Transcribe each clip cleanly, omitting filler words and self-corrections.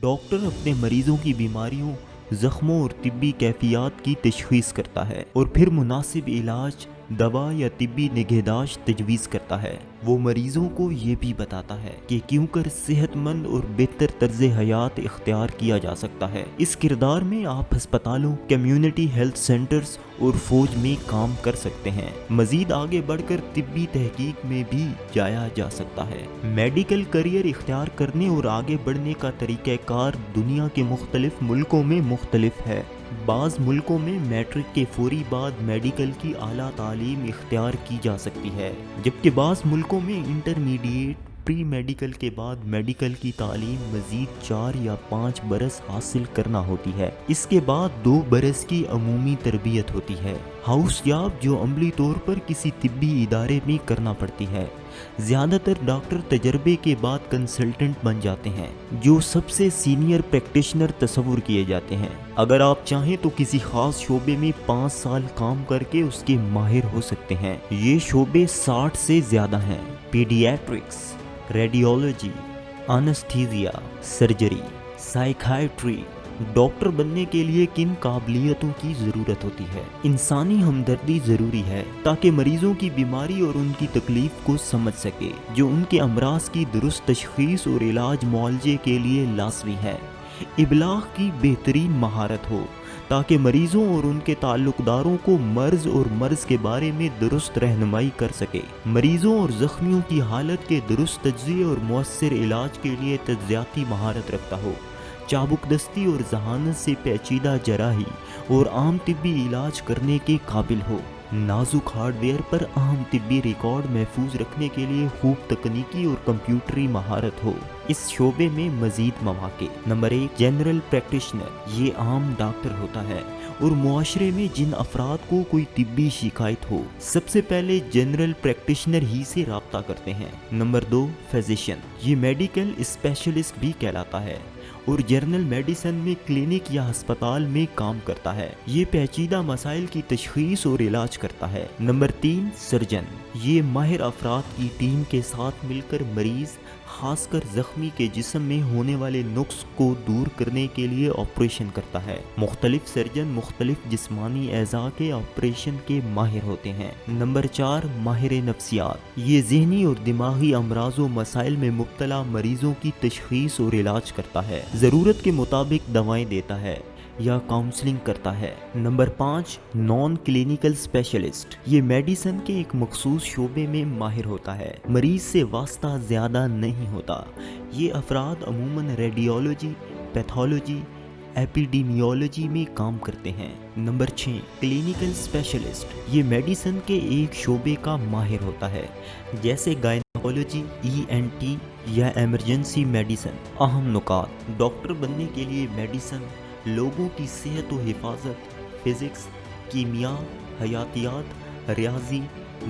Doctor अपने मरीजों की बीमारियों, जख्मों और तिब्बी कैफियत की तशखीस करता है और फिर मुनासिब इलाज, दवा या तिब्बी निगहदाश्त तजवीज़ करता है। वो मरीजों को ये भी बताता है कि क्यों कर सेहतमंद और बेहतर तर्ज हयात इख्तियार किया जा सकता है। इस किरदार में आप अस्पतालों, कम्युनिटी हेल्थ सेंटर्स और फौज में काम कर सकते हैं। मजीद आगे बढ़कर तिब्बी तहकीक में भी जाया जा सकता है। मेडिकल करियर इख्तियार करने और आगे बढ़ने का तरीक़ाकार दुनिया के मुख्तलिफ मुल्कों में मुख्तलिफ है। बाज़ मुल्कों में मैट्रिक के फौरी बाद मेडिकल की आला तालीम इख्तियार की जा सकती है, जबकि बाज़ मुल्कों में इंटरमीडिएट प्री मेडिकल के बाद मेडिकल की तालीम मज़ीद 4 या 5 बरस हासिल करना होती है। इसके बाद 2 बरस की अमूमी तरबियत होती है, हाउसयाब, जो अमली तौर पर किसी तिब्बी इदारे में करना पड़ती है। ज़्यादातर डॉक्टर तजर्बे के बाद कंसल्टेंट बन जाते हैं, जो सबसे सीनियर प्रैक्टिशनर तस्वुर किए जाते हैं। अगर आप चाहें तो किसी खास शोबे में 5 साल काम करके उसके माहिर हो सकते हैं। ये शोबे 60 से ज़्यादा हैं: paediatrics, radiology, anaesthesia, surgery, psychiatry. Doctor बनने के लिए किन काबिलियतों की ज़रूरत होती है? इंसानी हमदर्दी ज़रूरी है ताकि मरीज़ों की बीमारी और उनकी तकलीफ़ को समझ सके, जो उनके अमराज की दुरुस्त तशख़ीस और इलाज मुआलजे के लिए लाज़मी है। इबलाग की बेहतरीन महारत हो ताकि मरीज़ों और उनके ताल्लुक़दारों को मर्ज़ और मर्ज़ के बारे में दुरुस्त रहनुमाई कर सके। मरीज़ों और ज़ख्मियों की हालत के दुरुस्त तज्ज़िये और मुअस्सिर इलाज के लिए तज्ज़ियाती महारत रखता हो। चाबुकदस्ती और जहानत से पेचीदा जराही और आम तिब्बी इलाज करने के काबिल हो। नाजुक हार्डवेयर पर अहम तिब्बी रिकॉर्ड महफूज रखने के लिए खूब तकनीकी और कंप्यूटरी महारत हो। इस शोबे में मजीद मौके: नंबर 1, जनरल प्रैक्टिशनर। ये आम डॉक्टर होता है और मुआशरे में जिन अफराद को कोई तिब्बी शिकायत हो, सबसे पहले जनरल प्रैक्टिशनर ही से रब्ता करते हैं। Number 2, physician. ये मेडिकल स्पेशलिस्ट भी कहलाता है और जर्नल मेडिसिन में क्लिनिक या अस्पताल में काम करता है। ये पेचीदा मसाइल की तशख़ीस और इलाज करता है। Number 3, surgeon. ये माहिर अफराद की टीम के साथ मिलकर मरीज़, खासकर जख्मी के जिस्म में होने वाले नुक्स को दूर करने के लिए ऑपरेशन करता है। मुख्तलिफ सर्जन मुख्तलिफ जिस्मानी एज़ा के ऑपरेशन के माहिर होते हैं। नंबर 4, माहिर नफ्सियात। ये ज़हनी और दिमागी अमराज व मसाइल में मुब्तला मरीज़ों की तशख़ीस और इलाज करता है, ज़रूरत के मुताबिक दवाएं देता है या काउंसलिंग करता है। Number 5, non clinical specialist. ये मेडिसिन के एक मखसूस शोबे में माहिर होता है, मरीज से वास्ता ज़्यादा नहीं होता। ये अफराद अमूमन रेडियोलॉजी, पैथोलॉजी, एपिडेमियोलॉजी में काम करते हैं। Number 6, clinical specialist. ये मेडिसिन के एक शोबे का माहिर होता है, जैसे गायनोलॉजी, ENT या एमरजेंसी मेडिसिन। अहम नुकात: डॉक्टर बनने के लिए मेडिसिन, लोगों की सेहत व हिफाजत, फिज़िक्स, कीमिया, हयातियात, रियाजी,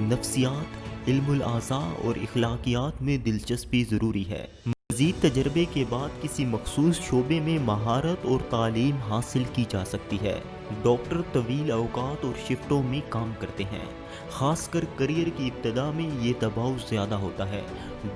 नफ्सियात, इल्मुल आज़ा और इखलाकियात में दिलचस्पी ज़रूरी है। मज़ीद तजर्बे के बाद किसी मखसूस शोबे में महारत और तालीम हासिल की जा सकती है। डॉक्टर तवील अवकात और शिफ्टों में काम करते हैं, ख़ासकर करियर की इब्तदा में ये दबाव ज़्यादा होता है।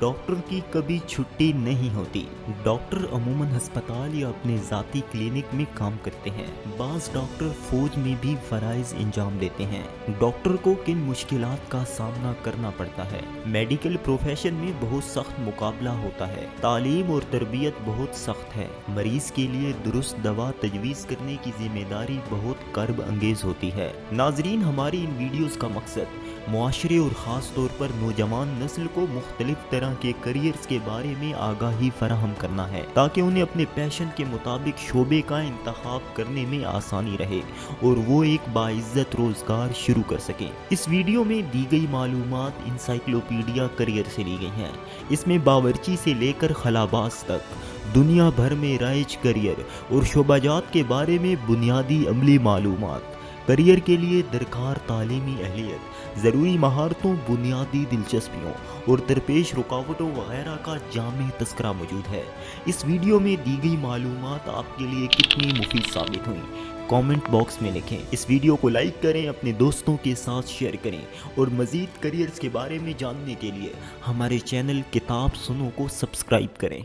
डॉक्टर की कभी छुट्टी नहीं होती। डॉक्टर अमूमन हस्पताल या अपने ज़ाती क्लिनिक में काम करते हैं। बाज़ डॉक्टर फ़ौज में भी फ़राइज़ इंजाम देते हैं। डॉक्टर को किन मुश्किलात का सामना करना पड़ता है? मेडिकल प्रोफेशन में बहुत सख्त मुकाबला होता है। तालीम और तरबियत बहुत सख्त है। मरीज़ के लिए दुरुस्त दवा तजवीज़ करने की जिम्मेदारी बहुत कर्ब अंगेज होती है। नाजरीन, हमारी इन वीडियोस का मकसद मुआशरे और ख़ास तौर पर नौजवान नस्ल को मुख्तलिफ तरह के करियर्स के बारे में आगाही फराहम करना है, ताकि उन्हें अपने पैशन के मुताबिक शोबे का इंतखाब करने में आसानी रहे और वो एक बाइज्जत रोज़गार शुरू कर सकें। इस वीडियो में दी गई मालूमात इंसाइक्लोपीडिया करियर से ली गई हैं। इसमें बावर्ची से लेकर खलाबाज तक दुनिया भर में राइज करियर और शोबाजात के बारे में बुनियादी अमली मालूमात, करियर के लिए दरकार तालीमी अहलियत, ज़रूरी महारतों, बुनियादी दिलचस्पियों और दरपेश रुकावटों वगैरह का जामे तस्करा मौजूद है। इस वीडियो में दी गई मालूमात आपके लिए कितनी मुफीद साबित हुई, कमेंट बॉक्स में लिखें। इस वीडियो को लाइक करें, अपने दोस्तों के साथ शेयर करें और मज़ीद करियर्स के बारे में जानने के लिए हमारे चैनल किताब सुनो को सब्सक्राइब करें।